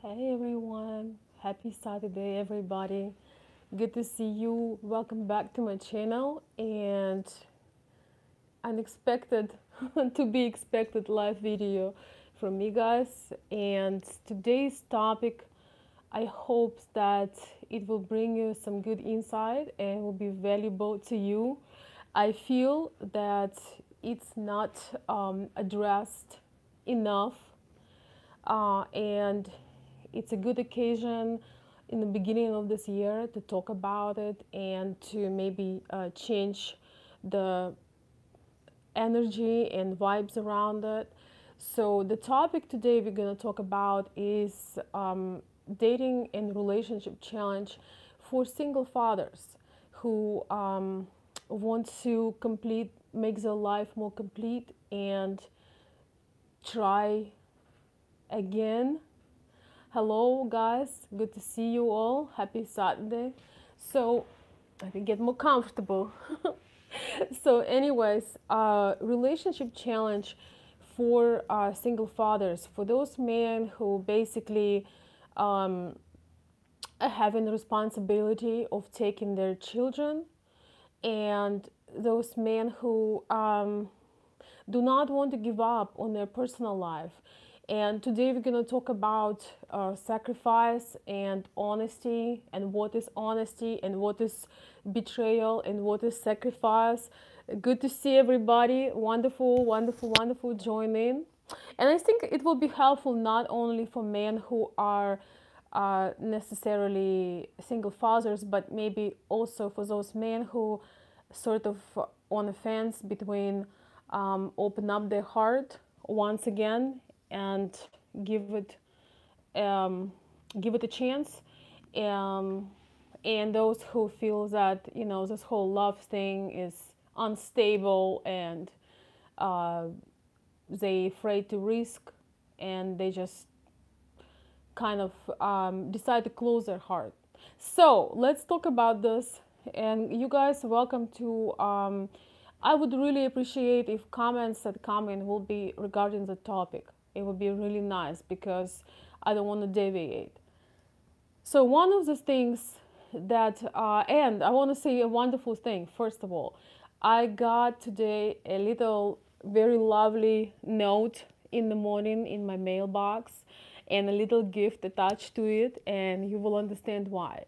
Hey everyone, happy Saturday everybody. Good to see you. Welcome back to my channel and unexpected to be expected live video from me guys. And today's topic, I hope that it will bring you some good insight and will be valuable to you. I feel that it's not addressed enough, and it's a good occasion in the beginning of this year to talk about it and to maybe change the energy and vibes around it. So the topic today we're going to talk about is dating and relationship challenge for single fathers who want to make their life more complete and try again. Hello, guys. Good to see you all. Happy Saturday. So, let me get more comfortable. So, anyways, relationship challenge for single fathers, for those men who basically um, are having the responsibility of taking their children, and those men who do not want to give up on their personal life. And today we're going to talk about sacrifice and honesty, and what is honesty, and what is betrayal, and what is sacrifice. Good to see everybody. Wonderful, wonderful, wonderful. Join in. And I think it will be helpful not only for men who are necessarily single fathers, but maybe also for those men who sort of on a fence between open up their heart once again and give it um, give it a chance, um, and those who feel that this whole love thing is unstable, and uh, they afraid to risk, and they just kind of decide to close their heart. So let's talk about this. And you guys, welcome to. I would really appreciate if comments that come in will be regarding the topic. It would be really nice because I don't want to deviate. So one of the things that, and I want to say a wonderful thing. First of all, I got today a little very lovely note in the morning in my mailbox, and a little gift attached to it, and you will understand why.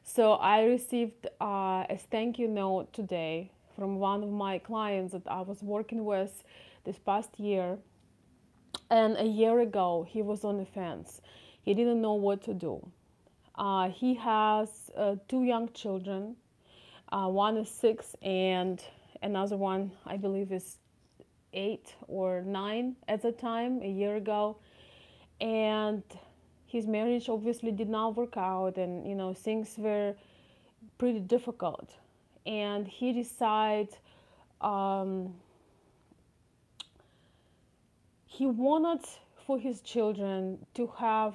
So I received a thank you note today from one of my clients that I was working with this past year. And a year ago, he was on the fence. He didn't know what to do. He has two young children. One is 6, and another one, I believe, is 8 or 9 at the time, a year ago. And his marriage obviously did not work out, and things were pretty difficult. And he decided he wanted for his children to have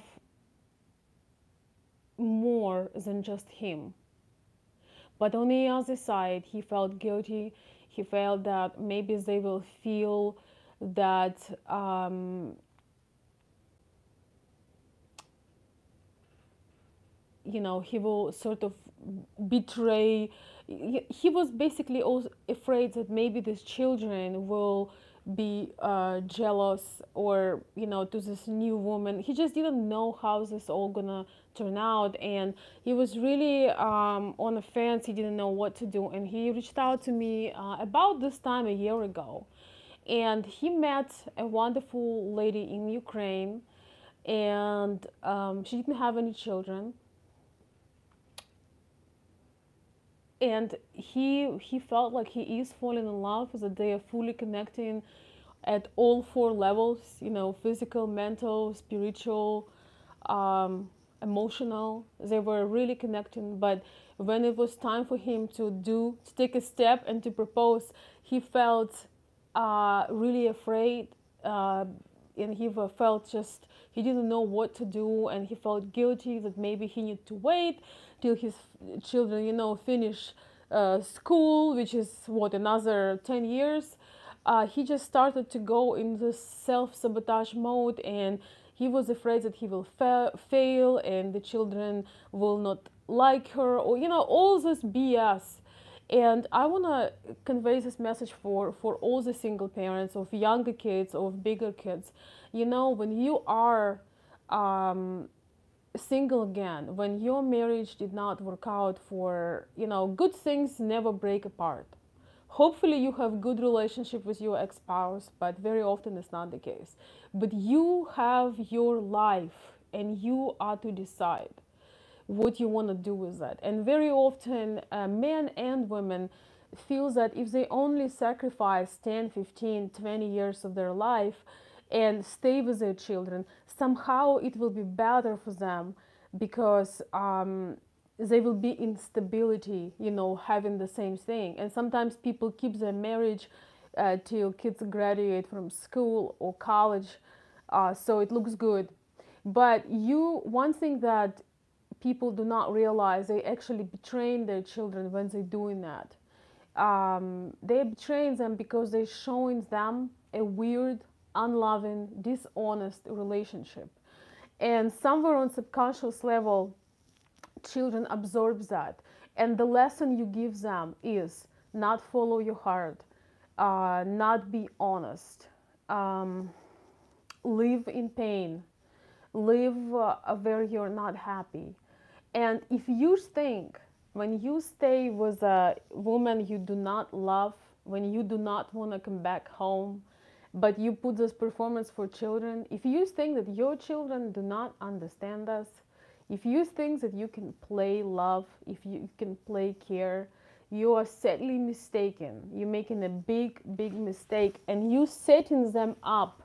more than just him. But on the other side, he felt guilty. He felt that maybe they will feel that he will sort of betray. He was basically also afraid that maybe these children will be jealous, or to this new woman. He just didn't know how this all gonna turn out, and he was really on the fence. He didn't know what to do, and he reached out to me about this time a year ago, and he met a wonderful lady in Ukraine, and she didn't have any children, and he felt like he is falling in love, that they are fully connecting at all 4 levels, physical, mental, spiritual, emotional. They were really connecting. But when it was time for him to take a step and to propose, he felt really afraid, and he felt just he didn't know what to do, and he felt guilty that maybe he needed to wait till his children finish school, which is what, another 10 years. He just started to go in this self-sabotage mode, and He was afraid that he will fail and the children will not like her, or all this BS. And I want to convey this message for all the single parents of younger kids, of bigger kids. When you are single again, when your marriage did not work out, for good things never break apart. Hopefully you have good relationship with your ex-spouse, but very often it's not the case. But you have your life and you are to decide what you want to do with that. And very often men and women feel that if they only sacrifice 10, 15, 20 years of their life and stay with their children, somehow it will be better for them, because they will be in stability, having the same thing. And sometimes people keep their marriage till kids graduate from school or college, so it looks good. But one thing that people do not realize, they actually betray their children when they're doing that. They're betraying them because they're showing them a weird, unloving, dishonest relationship. And somewhere on subconscious level, children absorb that. And the lesson you give them is not follow your heart, not be honest, live in pain, live where you're not happy. And if you think, when you stay with a woman you do not love, when you do not want to come back home, but you put this performance for children, if you think that your children do not understand us, if you think that you can play love, if you can play care, you are sadly mistaken. You're making a big, big mistake, and you setting them up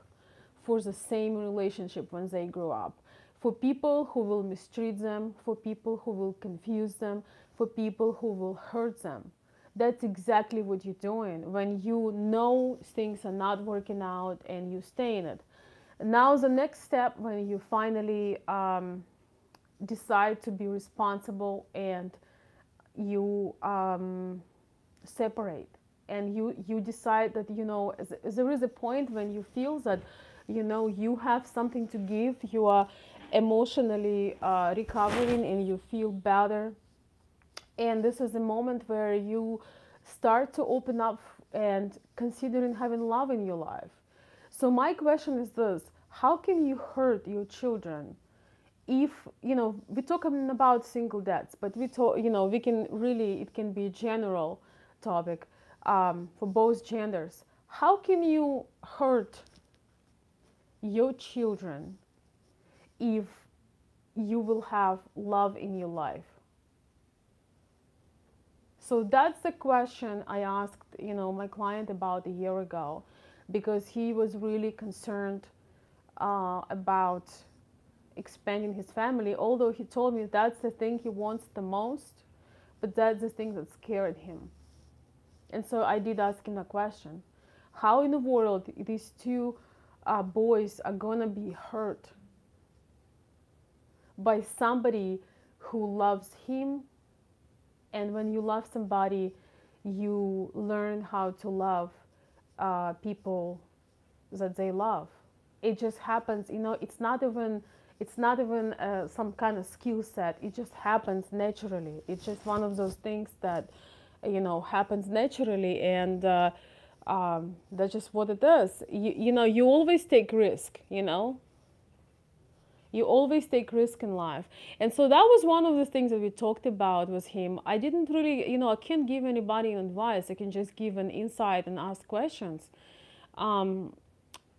for the same relationship when they grow up. For people who will mistreat them, for people who will confuse them, for people who will hurt them. That's exactly what you're doing when you know things are not working out and you stay in it. Now the next step, when you finally decide to be responsible and you separate, and you decide that there is a point when you feel that you have something to give, you are emotionally recovering and you feel better, and this is a moment where you start to open up and considering having love in your life. So my question is this: how can you hurt your children if we're talking about single dads, but we can really, it can be a general topic for both genders. How can you hurt your children if you will have love in your life? So that's the question I asked my client about a year ago, because he was really concerned about expanding his family, although he told me that's the thing he wants the most, but that's the thing that scared him. And so I did ask him a question: how in the world these two boys are gonna be hurt by somebody who loves him? And when you love somebody, you learn how to love people that they love. It just happens, it's not even some kind of skill set. It just happens naturally. It's just one of those things that happens naturally, and that's just what it is. You always take risk. You always take risk in life. And so that was one of the things that we talked about with him. I didn't really, I can't give anybody advice. I can just give an insight and ask questions. And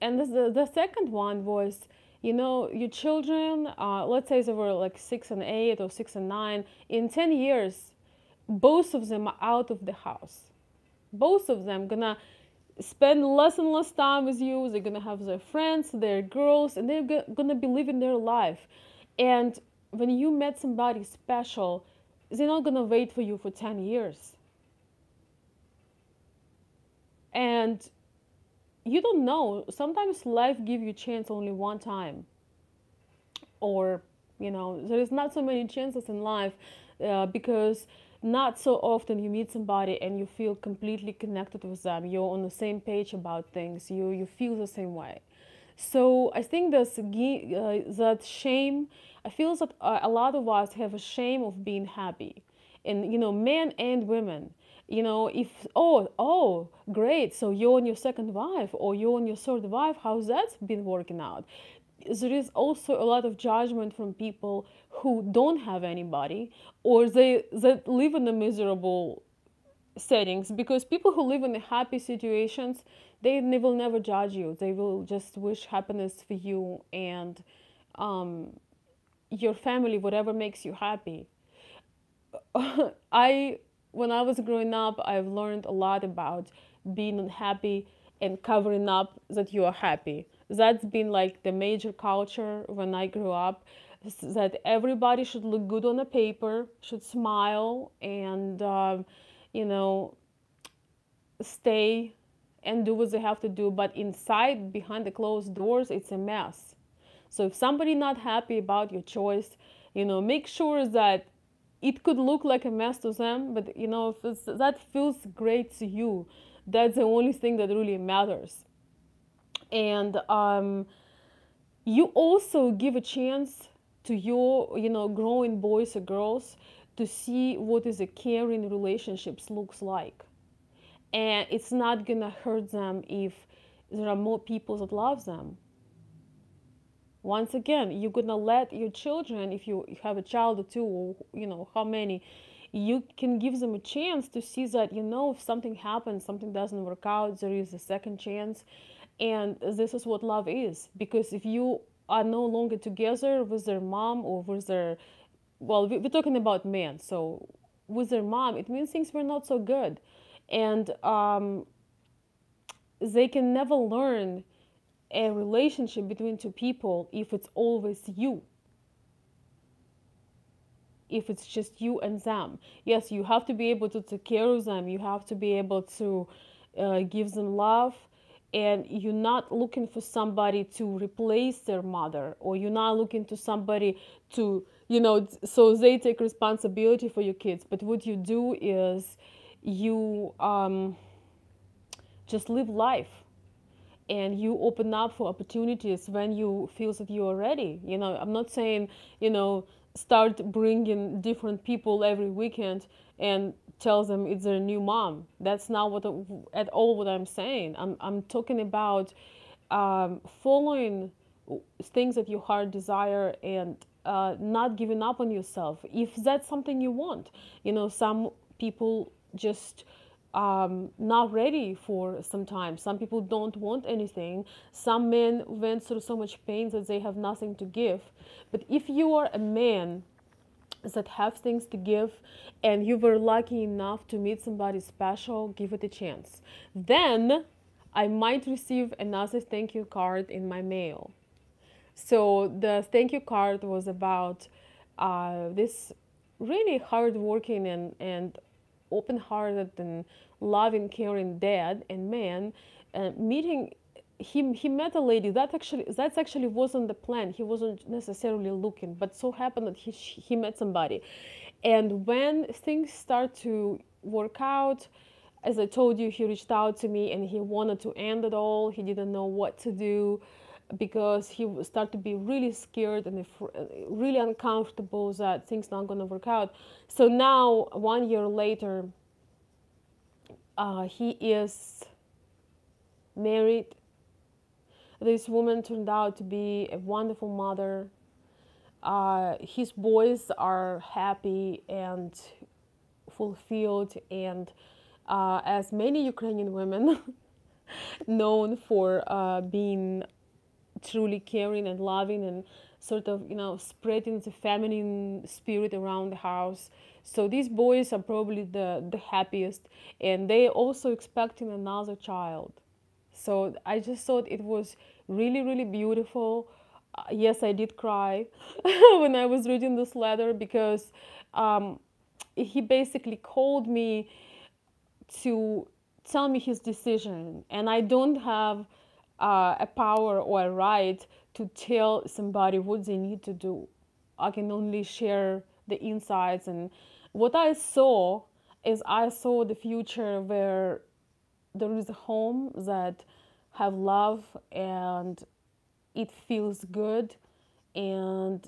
the second one was, your children, let's say they were like 6 and 8 or 6 and 9, in 10 years, both of them are out of the house. Both of them gonna spend less and less time with you. They're gonna have their friends, their girls, and they're gonna be living their life. And when you met somebody special, they're not gonna wait for you for 10 years. And you don't know, sometimes life gives you a chance only one time, or there is not so many chances in life, because not so often you meet somebody and you feel completely connected with them. You're on the same page about things. You feel the same way. So I think that shame. I feel that a lot of us have a shame of being happy, and men and women. If great, so you're on your second wife or you're on your third wife, how's that been working out? There is also a lot of judgment from people who don't have anybody, or they that live in a miserable settings, because people who live in the happy situations, they will never judge you. They will just wish happiness for you and your family, whatever makes you happy. I When I was growing up, I've learned a lot about being unhappy and covering up that you are happy. That's been like the major culture when I grew up, that everybody should look good on a paper, should smile, and you know stay and do what they have to do, but inside, behind the closed doors, it's a mess. So if somebody not happy about your choice, make sure that it could look like a mess to them, but if that feels great to you, that's the only thing that really matters. And you also give a chance to your growing boys or girls to see what is a caring relationships looks like, and it's not gonna hurt them if there are more people that love them. Once again, you're gonna let your children, if you have a child or two, or how many, you can give them a chance to see that if something happens, something doesn't work out, there is a second chance. And this is what love is, because if you are no longer together with their mom or with their, well, we're talking about men, so with their mom, it means things were not so good. And they can never learn a relationship between two people if it's always you, if it's just you and them. Yes, you have to be able to take care of them, you have to be able to give them love, and you're not looking for somebody to replace their mother, or you're not looking to somebody to so they take responsibility for your kids. But what you do is you just live life, and you open up for opportunities when you feel that you are ready. I'm not saying start bringing different people every weekend and tell them it's their new mom. That's not at all what I'm saying. I'm talking about following things that your heart desire, and not giving up on yourself if that's something you want. Some people just not ready for some time. Some people don't want anything. Some men went through so much pain that they have nothing to give. But if you are a man that have things to give, and you were lucky enough to meet somebody special, give it a chance. Then I might receive another thank you card in my mail. So the thank you card was about this really hardworking and open-hearted and loving, caring dad and man, meeting. He met a lady that actually wasn't the plan. He wasn't necessarily looking, but so happened that he met somebody, and when things start to work out, as I told you, he reached out to me and he wanted to end it all. He didn't know what to do because he started to be really scared and really uncomfortable that things not going to work out. So now, 1 year later, he is married. This woman turned out to be a wonderful mother. His boys are happy and fulfilled, and as many Ukrainian women known for being truly caring and loving and sort of spreading the feminine spirit around the house. So these boys are probably the happiest, and they also expecting another child. So I just thought it was really, really beautiful. Yes, I did cry when I was reading this letter, because he basically called me to tell me his decision, and I don't have a power or a right to tell somebody what they need to do. I can only share the insights, and what I saw is I saw the future where there is a home that have love and it feels good, and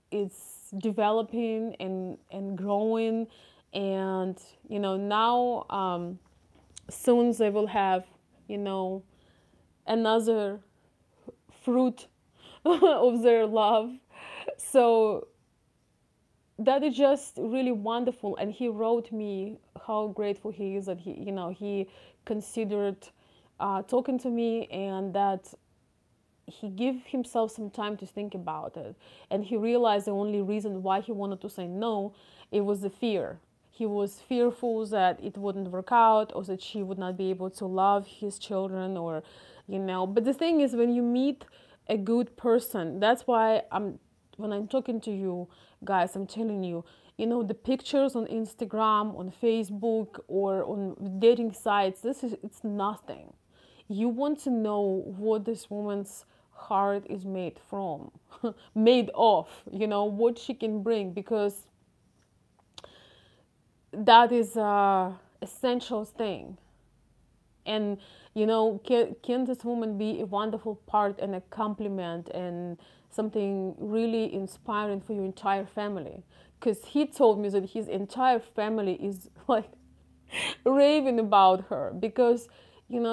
it's developing and growing. And now, soon they will have, you know another fruit of their love. So that is just really wonderful. And he wrote me how grateful he is that he considered talking to me, and that he gave himself some time to think about it. And he realized the only reason why he wanted to say no, it was the fear. He was fearful that it wouldn't work out, or that she would not be able to love his children, or but the thing is, when you meet a good person, that's why when I'm talking to you guys, I'm telling you, the pictures on Instagram, on Facebook, or on dating sites, it's nothing. You want to know what this woman's heart is made from, made of, what she can bring, because that is a essential thing. And can this woman be a wonderful part and a compliment and something really inspiring for your entire family? Because he told me that his entire family is like raving about her, because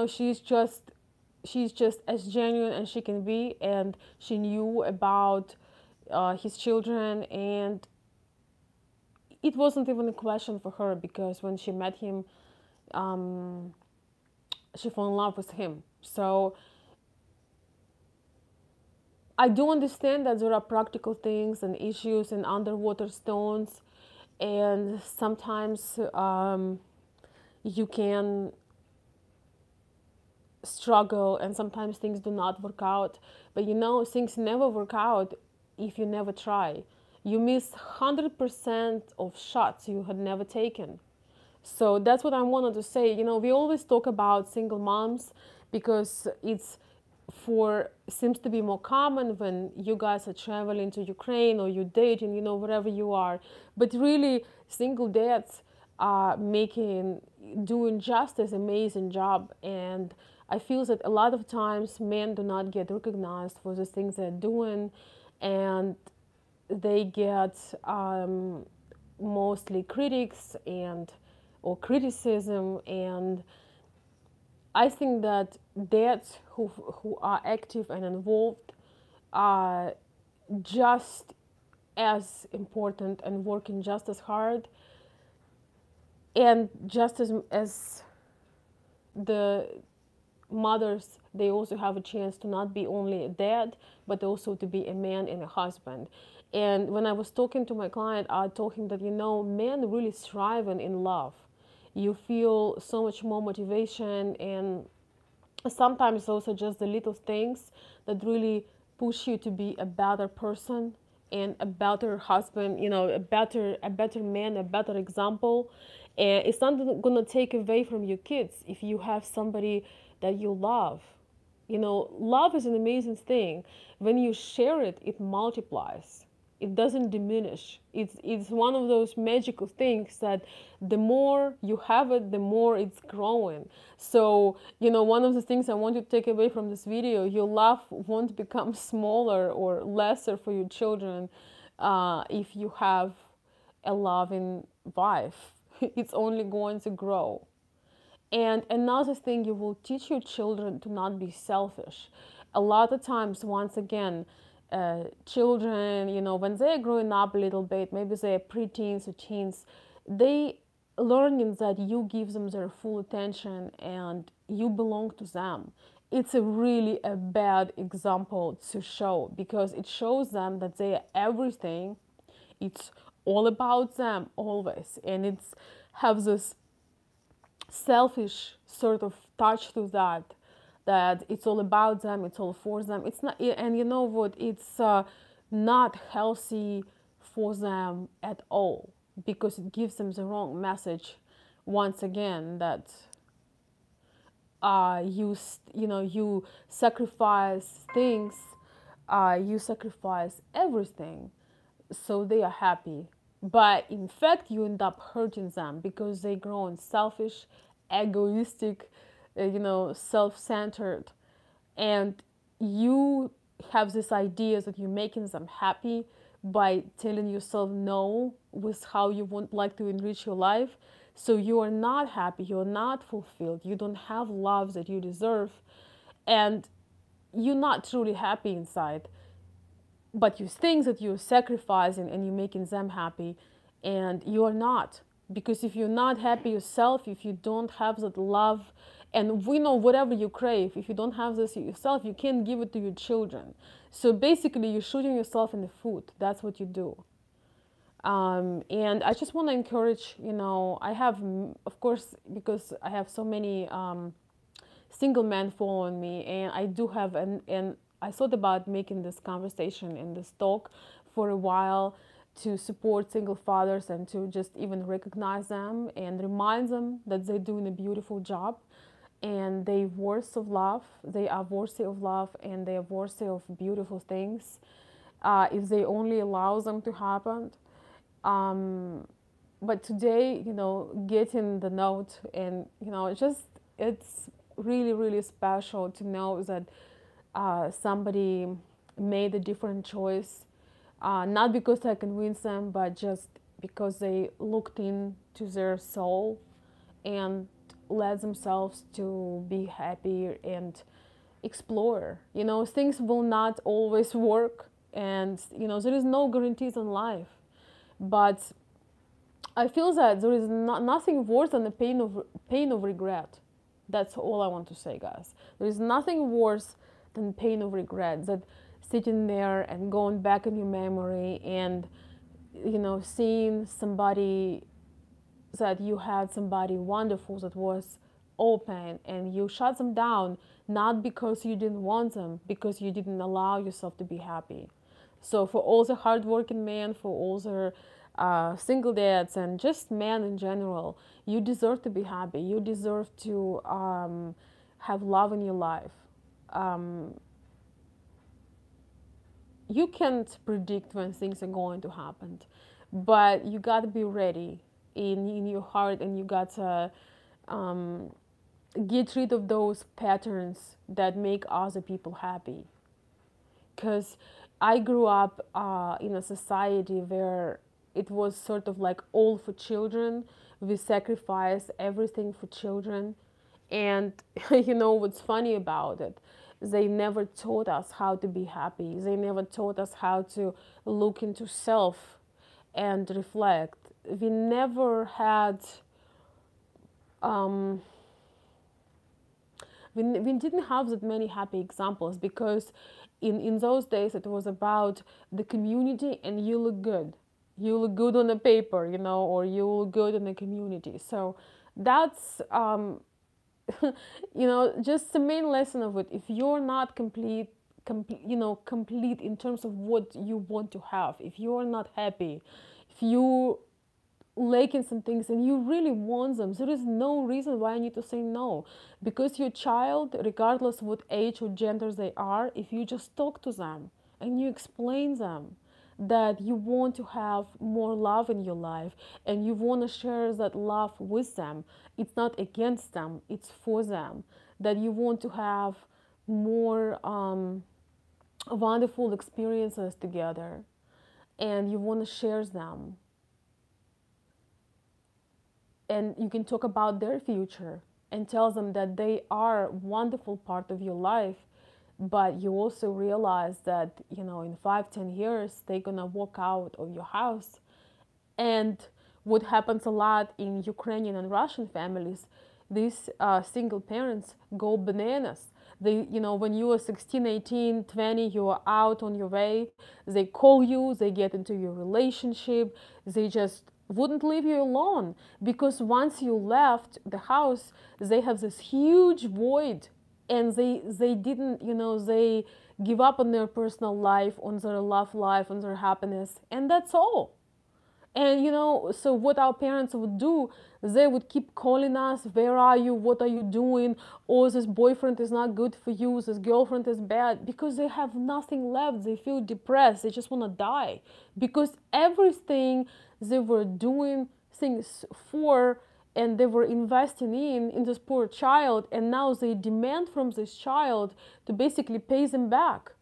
she's just as genuine as she can be, and she knew about his children. And it wasn't even a question for her, because when she met him, um, she fell in love with him. So I do understand that there are practical things and issues and underwater stones, and sometimes you can struggle, and sometimes things do not work out. But things never work out if you never try. You miss 100% of shots you had never taken. So that's what I wanted to say. We always talk about single moms, because it's for seems to be more common when you guys are traveling to Ukraine, or you're dating, wherever you are. But really, single dads are doing just as amazing job. And I feel that a lot of times men do not get recognized for the things they're doing, and they get mostly critics and or criticism. And I think that dads who are active and involved are just as important and working just as hard, and just as the mothers, they also have a chance to not be only a dad, but also to be a man and a husband. And when I was talking to my client, I told him that men really thriving in love. You feel so much more motivation, and sometimes those are just the little things that really push you to be a better person and a better husband, a better man, a better example. And it's not going to take away from your kids if you have somebody that you love. Love is an amazing thing. When you share it, it multiplies. It doesn't diminish. It's one of those magical things that the more you have it, the more it's growing. So, one of the things I want you to take away from this video, your love won't become smaller or lesser for your children if you have a loving wife. It's only going to grow. And another thing, you will teach your children to not be selfish. A lot of times, once again, children, when they're growing up a little bit, maybe they're preteens or teens, they learning that you give them their full attention and you belong to them. It's really a bad example to show, because it shows them that they are everything. It's all about them always, and it's have this selfish sort of touch to that it's all about them, it's all for them. It's not, and you know what, it's not healthy for them at all, because it gives them the wrong message once again, that you sacrifice things, you sacrifice everything so they are happy. But in fact, you end up hurting them, because they grow in selfish, egoistic, self-centered. And you have this idea that you're making them happy by telling yourself no with how you want like to enrich your life. So you are not happy, you're not fulfilled, you don't have love that you deserve, and you're not truly happy inside. But you think that you're sacrificing and you're making them happy, and you are not. Because if you're not happy yourself, if you don't have that love, and we know whatever you crave, if you don't have this yourself, you can't give it to your children. So basically you're shooting yourself in the foot. That's what you do. And I just want to encourage, I have, of course, because I have so many single men following me, and I do have, and I thought about making this conversation and this talk for a while to support single fathers and to just even recognize them and remind them that they're doing a beautiful job and they're worthy of love. They are worthy of love and they are worthy of beautiful things if they only allow them to happen. Um, but today, getting the note and, it's really, really special to know that somebody made a different choice, not because I convinced them, but just because they looked into their soul and let themselves to be happy and explore. Things will not always work, and there is no guarantees in life. But I feel that there is nothing worse than the pain of regret. That's all I want to say, guys. There is nothing worse than pain of regret. That sitting there and going back in your memory and seeing somebody that you had somebody wonderful that was open and you shut them down, not because you didn't want them, because you didn't allow yourself to be happy. So for all the hardworking men, for all the single dads, and just men in general, you deserve to be happy. You deserve to have love in your life. Um, you can't predict when things are going to happen, but you got to be ready in your heart, and you got to um, get rid of those patterns that make other people happy. Because I grew up in a society where it was sort of like all for children. We sacrifice everything for children. And what's funny about it? They never taught us how to be happy. They never taught us how to look into self and reflect. We never had, um, we didn't have that many happy examples, because in those days it was about the community and you look good. You look good on the paper, or you look good in the community. So that's, just the main lesson of it. If you're not complete in terms of what you want to have, if you're not happy, if you lacking some things and you really want them, there is no reason why you need to say no. Because your child, regardless what age or gender they are, if you just talk to them and you explain them that you want to have more love in your life and you want to share that love with them, it's not against them, it's for them, that you want to have more wonderful experiences together and you want to share them, and you can talk about their future and tell them that they are a wonderful part of your life, but you also realize that in 5-10 years they're gonna walk out of your house. And what happens a lot in Ukrainian and Russian families, these single parents go bananas. They, when you are 16, 18, 20, you are out on your way, they call you, they get into your relationship, they just wouldn't leave you alone, because once you left the house, they have this huge void, and they didn't, they give up on their personal life, on their love life, on their happiness, and that's all. And so what our parents would do, they would keep calling us, where are you, what are you doing, oh, this boyfriend is not good for you, this girlfriend is bad, because they have nothing left. They feel depressed, they just want to die, because everything they were doing things for, and they were investing in this poor child, and now they demand from this child to basically pay them back.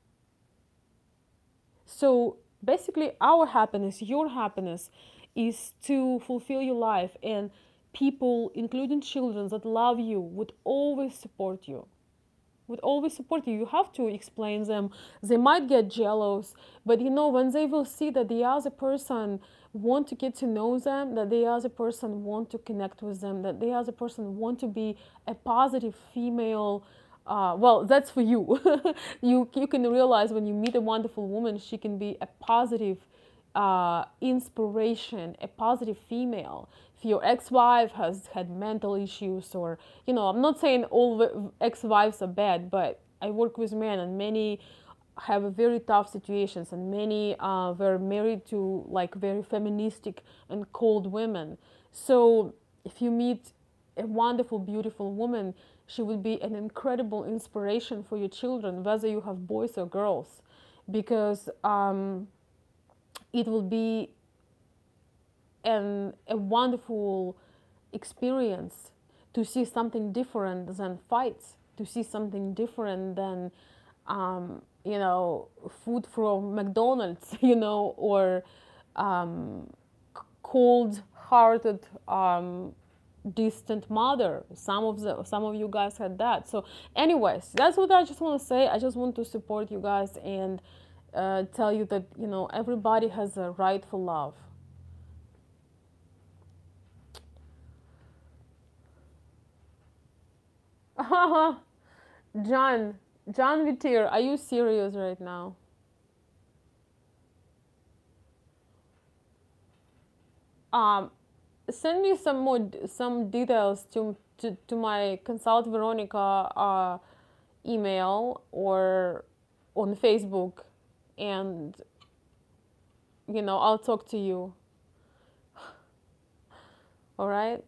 So basically, our happiness, your happiness, is to fulfill your life, and people, including children that love you, would always support you. Would always support you. You have to explain them. They might get jealous, but you know, when they will see that the other person want to get to know them, that the other person want to connect with them, that the other person want to be a positive female, well, that's for you. You can realize when you meet a wonderful woman, she can be a positive inspiration, a positive female. If your ex-wife has had mental issues, or, you know, I'm not saying all ex-wives are bad, but I work with men, and many have a very tough situations, and many were married to like very feministic and cold women. So if you meet a wonderful, beautiful woman, she would be an incredible inspiration for your children, whether you have boys or girls, because it will be a wonderful experience to see something different than fights, to see something different than, you know, food from McDonald's, you know, or cold-hearted, distant mother. Some of you guys had that. So, anyways, that's what I just want to say. I just want to support you guys and tell you that, you know, everybody has a right for love. John, John Vitir, are you serious right now? Um, Send me some details to my consult Veronica email, or on Facebook, and you know, I'll talk to you. All right.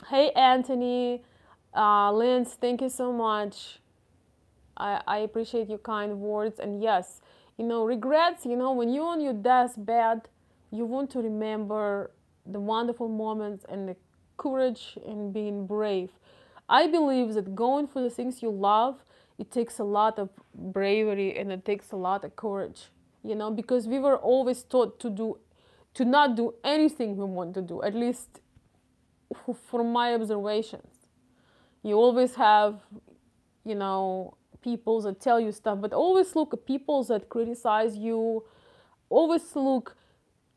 Hey Anthony, Lance, thank you so much. I appreciate your kind words. And yes, you know, regrets, you know, when you're on your deathbed, you want to remember the wonderful moments and the courage and being brave. I believe that going for the things you love, it takes a lot of bravery, and it takes a lot of courage, you know, because we were always taught to not do anything we want to do, at least from my observations. You always have, you know, people that tell you stuff, but always look at people that criticize you. Always look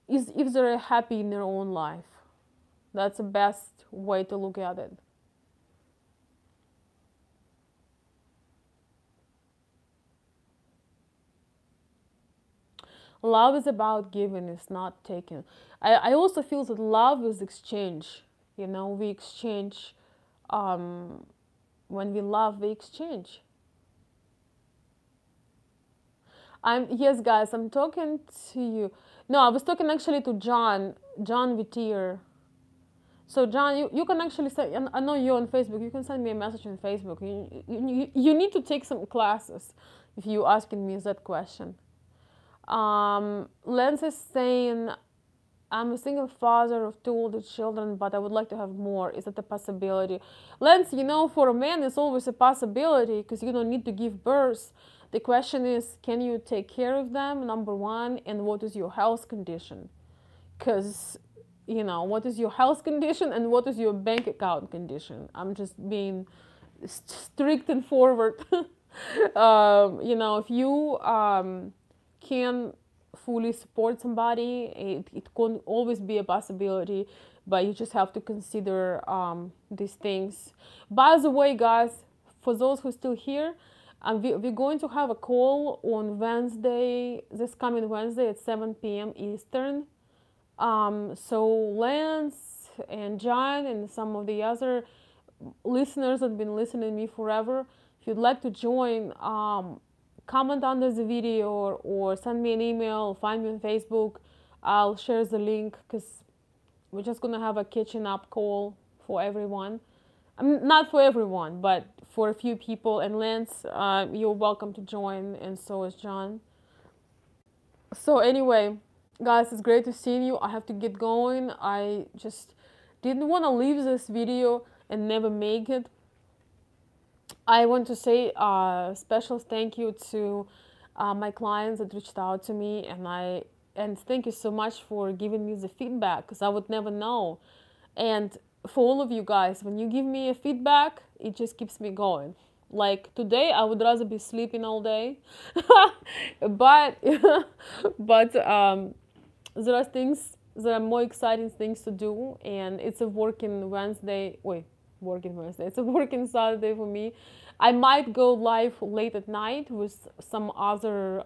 is if they're happy in their own life. That's the best way to look at it. Love is about giving, it's not taking. I also feel that love is exchange. You know, we exchange. When we love, we exchange. Yes, guys, I'm talking to you. No, I was talking actually to John Vitir. So John, you can actually say, I know you're on Facebook, you can send me a message on Facebook. You need to take some classes if you're asking me that question. Lance is saying, I'm a single father of two older children, but I would like to have more. Is that a possibility? Lance, you know, for a man, it's always a possibility because you don't need to give birth. The question is, can you take care of them, number one, and what is your health condition? Because, you know, what is your health condition and what is your bank account condition? I'm just being strict and forward. You know, if you can fully support somebody, it can always be a possibility, but you just have to consider these things. By the way, guys, for those who are still here, we're going to have a call on Wednesday, this coming Wednesday at 7 p.m. Eastern. So Lance and John and some of the other listeners that have been listening to me forever, if you'd like to join, comment under the video, or send me an email, find me on Facebook. I'll share the link because we're just going to have a catching up call for everyone. Not for everyone, but for a few people. And Lance, you're welcome to join, and so is John. So anyway, guys, it's great to see you. I have to get going. I just didn't want to leave this video and never make it. I want to say a special thank you to my clients that reached out to me, and thank you so much for giving me the feedback, because I would never know. And for all of you guys, when you give me a feedback, it just keeps me going. Like today, I would rather be sleeping all day, but there are things, there are more exciting things to do, and it's a working Wednesday. Wait, working Wednesday. It's a working Saturday for me. I might go live late at night with some other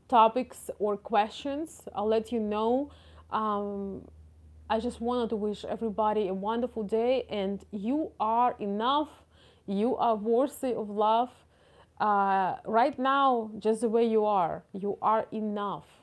topics or questions. I'll let you know. I just wanted to wish everybody a wonderful day, and you are enough. You are worthy of love. Right now, just the way you are enough.